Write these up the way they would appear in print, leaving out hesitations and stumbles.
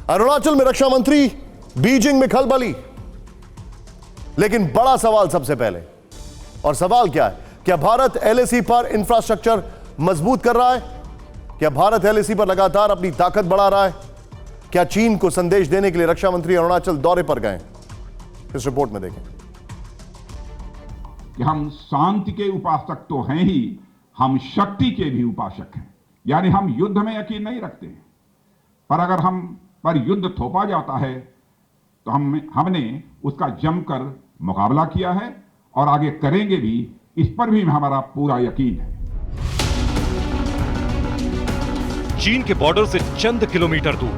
अरुणाचल में रक्षा मंत्री बीजिंग में खलबली। लेकिन बड़ा सवाल सबसे पहले, और सवाल क्या है? क्या भारत एलएसी पर इंफ्रास्ट्रक्चर मजबूत कर रहा है? क्या भारत एलएसी पर लगातार अपनी ताकत बढ़ा रहा है? क्या चीन को संदेश देने के लिए रक्षा मंत्री अरुणाचल दौरे पर गए? इस रिपोर्ट में देखें कि हम शांति के उपासक तो हैं ही, हम शक्ति के भी उपासक हैं। यानी हम युद्ध में यकीन नहीं रखते, पर अगर हम पर युद्ध थोपा जाता है तो हमने उसका जमकर मुकाबला किया है और आगे करेंगे भी। इस पर भी हमारा पूरा यकीन है। चीन के बॉर्डर से चंद किलोमीटर दूर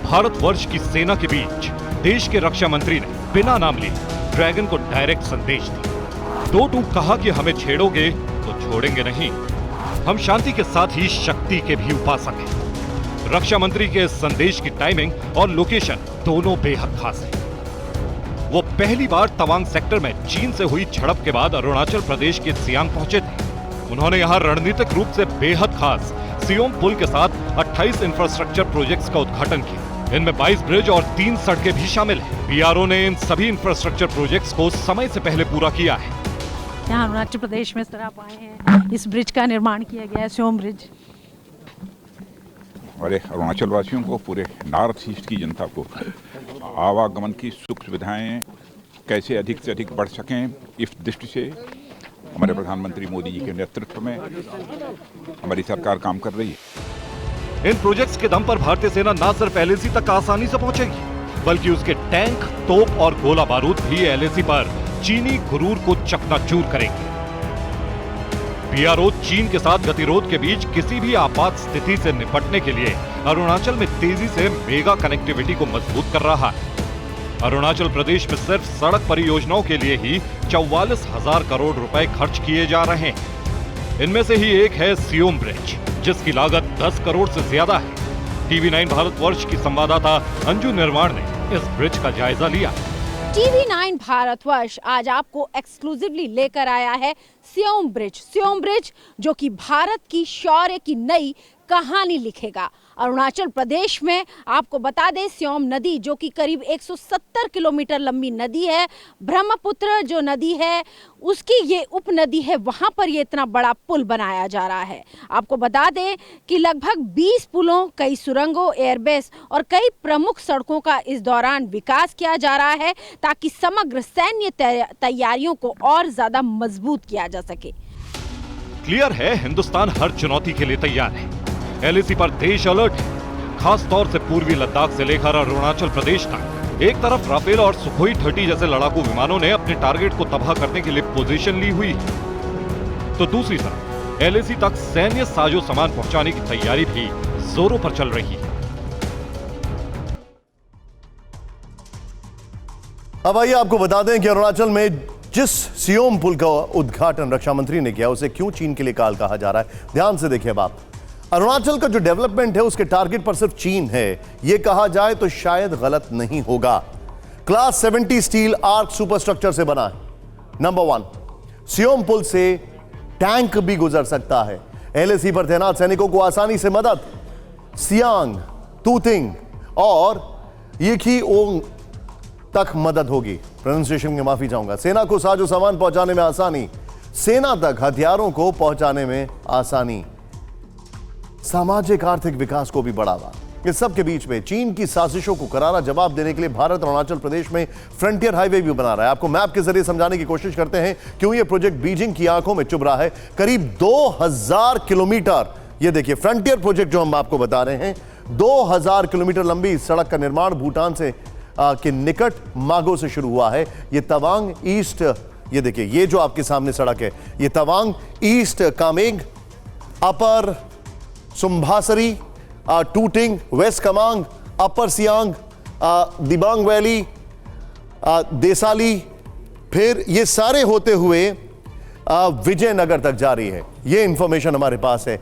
भारतवर्ष की सेना के बीच देश के रक्षा मंत्री ने बिना नाम लिए ड्रैगन को डायरेक्ट संदेश दिया। दो टूक कहा कि हमें छेड़ोगे तो छोड़ेंगे नहीं, हम शांति के साथ ही शक्ति के भी उपासक हैं। रक्षा मंत्री के इस संदेश की टाइमिंग और लोकेशन दोनों बेहद खास है। वो पहली बार तवांग सेक्टर में चीन से हुई झड़प के बाद अरुणाचल प्रदेश के सियांग पहुंचे थे। उन्होंने यहां रणनीतिक रूप से बेहद खास सियोम पुल के साथ 28 इंफ्रास्ट्रक्चर प्रोजेक्ट्स का उद्घाटन किया। इनमें 22 ब्रिज और 3 सड़कें भी शामिल हैं। बीआरओ ने इन सभी इंफ्रास्ट्रक्चर प्रोजेक्ट्स को समय से पहले पूरा किया है। यहाँ अरुणाचल प्रदेश में आप आए हैं, इस ब्रिज का निर्माण किया गया है, सियोम ब्रिज। और अरुणाचल वासियों को, पूरे नॉर्थ ईस्ट की जनता को आवागमन की सुख सुविधाएं कैसे अधिक से अधिक बढ़ सकें, इस दृष्टि से हमारे प्रधानमंत्री मोदी जी के नेतृत्व में हमारी सरकार काम कर रही है। इन प्रोजेक्ट्स के दम पर भारतीय सेना न सिर्फ एलएसी तक आसानी से पहुंचेगी, बल्कि उसके टैंक, तोप और गोला बारूद भी एलएसी पर चीनी गुरूर को चकनाचूर करेंगे। बीआरओ चीन के साथ गतिरोध के बीच किसी भी आपात स्थिति से निपटने के लिए अरुणाचल में तेजी से मेगा कनेक्टिविटी को मजबूत कर रहा है। अरुणाचल प्रदेश में सिर्फ सड़क परियोजनाओं के लिए ही 44,000 करोड़ रुपए खर्च किए जा रहे हैं। इनमें से ही एक है सियोम ब्रिज, जिसकी लागत 10 करोड़ से ज्यादा है। टीवी 9 भारतवर्ष की संवाददाता अंजू निर्माण ने इस ब्रिज का जायजा लिया। टीवी 9 भारतवर्ष आज आपको एक्सक्लूसिवली लेकर आया है सियोम ब्रिज जो कि भारत की शौर्य की नई कहानी लिखेगा। अरुणाचल प्रदेश में आपको बता दें, सियोम नदी जो कि करीब 170 किलोमीटर लंबी नदी है, ब्रह्मपुत्र जो नदी है उसकी ये उपनदी है, वहां पर ये इतना बड़ा पुल बनाया जा रहा है। आपको बता दें कि लगभग 20 पुलों, कई सुरंगों, एयरबेस और कई प्रमुख सड़कों का इस दौरान विकास किया जा रहा है, ताकि समग्र सैन्य तैयारियों को और ज्यादा मजबूत किया जा सके। क्लियर है, हिंदुस्तान हर चुनौती के लिए तैयार है। एलएसी पर देश अलर्ट है, खास तौर से पूर्वी लद्दाख से लेकर अरुणाचल प्रदेश तक। एक तरफ राफेल और सुखोई 30 जैसे लड़ाकू विमानों ने अपने टारगेट को तबाह करने के लिए पोजीशन ली हुई है, तो दूसरी तरफ एलएसी तक सैन्य साजो सामान पहुंचाने की तैयारी भी जोरों पर चल रही है। अब आइए आपको बता दें कि अरुणाचल में जिस सियोम पुल का उद्घाटन रक्षा मंत्री ने किया, उसे क्यों चीन के लिए काल कहा जा रहा है। ध्यान से देखिए बात, अरुणाचल का जो डेवलपमेंट है उसके टारगेट पर सिर्फ चीन है, यह कहा जाए तो शायद गलत नहीं होगा। क्लास 70 स्टील आर्क सुपरस्ट्रक्चर से बना है। नंबर 1, सियोम पुल से टैंक भी गुजर सकता है। एलएसी पर तैनात सैनिकों को आसानी से मदद सियांग, तूतिंग और यिखीओंग तक मदद होगी। प्रोनाउंसिएशन की माफी चाहूंगा। सेना को साजो सामान पहुंचाने में आसानी, सेना तक हथियारों को पहुंचाने में आसानी, सामाजिक आर्थिक विकास को भी बढ़ावा। इस सब के बीच में चीन की साजिशों को करारा जवाब देने के लिए भारत अरुणाचल प्रदेश में फ्रंटियर हाईवे भी बना रहा है। आपको मैप के जरिए समझाने की कोशिश करते हैं क्यों यह प्रोजेक्ट बीजिंग की आंखों में चुभ रहा है। करीब 2000 किलोमीटर, यह देखिए फ्रंटियर प्रोजेक्ट जो हम आपको बता रहे हैं, 2000 किलोमीटर लंबी सड़क का निर्माण भूटान से के निकट मागो से शुरू हुआ है। ये तवांग ईस्ट, ये देखिए ये जो आपके सामने सड़क है, ये तवांग ईस्ट कामेंग, अपर सुम्भासरी, टूटिंग, वेस्ट कामेंग, अपर सियांग, दिबांग वैली, देसाली, फिर ये सारे होते हुए विजयनगर तक जा रही है। ये इंफॉर्मेशन हमारे पास है।